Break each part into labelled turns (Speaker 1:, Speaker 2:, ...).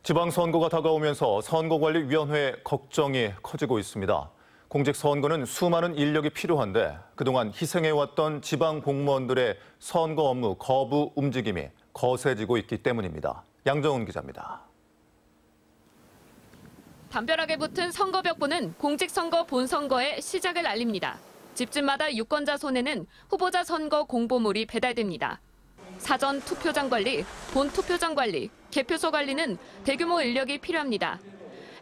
Speaker 1: 지방선거가 다가오면서 선거관리위원회의 걱정이 커지고 있습니다. 공직선거는 수많은 인력이 필요한데 그동안 희생해왔던 지방 공무원들의 선거 업무 거부 움직임이 거세지고 있기 때문입니다. 양정은 기자입니다.
Speaker 2: 담벼락에 붙은 선거벽보는 공직선거 본선거의 시작을 알립니다. 집집마다 유권자 손에는 후보자 선거 공보물이 배달됩니다. 사전 투표장 관리, 본 투표장 관리, 개표소 관리는 대규모 인력이 필요합니다.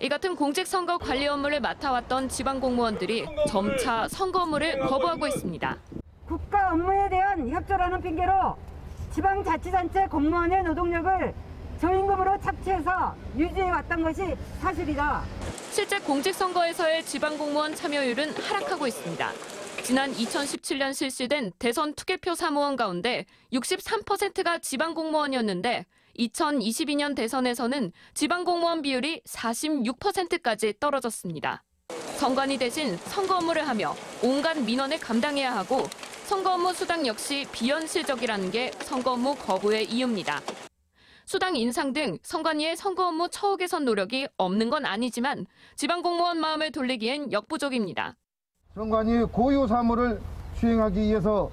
Speaker 2: 이 같은 공직선거 관리 업무를 맡아왔던 지방 공무원들이 점차 선거 업무를 거부하고 있습니다.
Speaker 3: 국가 업무에 대한 협조라는 핑계로 지방자치단체 공무원의 노동력을 저임금으로 착취해서 유지해왔던 것이 사실이다.
Speaker 2: 실제 공직선거에서의 지방공무원 참여율은 하락하고 있습니다. 지난 2017년 실시된 대선 투개표 사무원 가운데 63%가 지방공무원이었는데 2022년 대선에서는 지방공무원 비율이 46%까지 떨어졌습니다. 선관위 대신 선거 업무를 하며 온갖 민원을 감당해야 하고 선거 업무 수당 역시 비현실적이라는 게 선거 업무 거부의 이유입니다. 수당 인상 등 선관위의 선거 업무 처우 개선 노력이 없는 건 아니지만 지방공무원 마음을 돌리기엔 역부족입니다.
Speaker 4: 선관위 고유 사무를 수행하기 위해서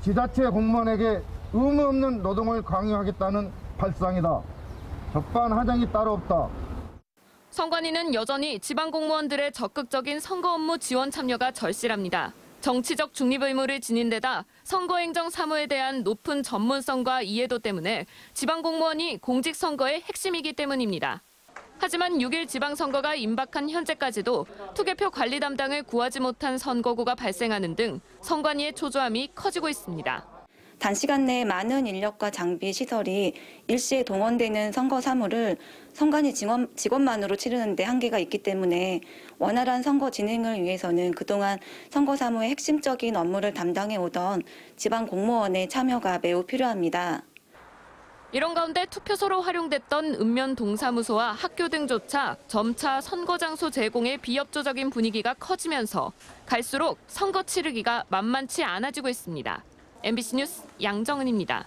Speaker 4: 지자체 공무원에게 의무 없는 노동을 강요하겠다는 발상이다. 적반하장이 따로 없다.
Speaker 2: 선관위는 여전히 지방공무원들의 적극적인 선거 업무 지원 참여가 절실합니다. 정치적 중립 의무를 지닌 데다 선거행정 사무에 대한 높은 전문성과 이해도 때문에 지방공무원이 공직선거의 핵심이기 때문입니다. 하지만 6일 지방선거가 임박한 현재까지도 투개표 관리 담당을 구하지 못한 선거구가 발생하는 등 선관위의 초조함이 커지고 있습니다.
Speaker 5: 단시간 내에 많은 인력과 장비, 시설이 일시에 동원되는 선거 사무를 선관위 직원만으로 치르는 데 한계가 있기 때문에 원활한 선거 진행을 위해서는 그동안 선거 사무의 핵심적인 업무를 담당해 오던 지방 공무원의 참여가 매우 필요합니다.
Speaker 2: 이런 가운데 투표소로 활용됐던 읍면 동사무소와 학교 등조차 점차 선거 장소 제공의 비협조적인 분위기가 커지면서 갈수록 선거 치르기가 만만치 않아지고 있습니다. MBC 뉴스 양정은입니다.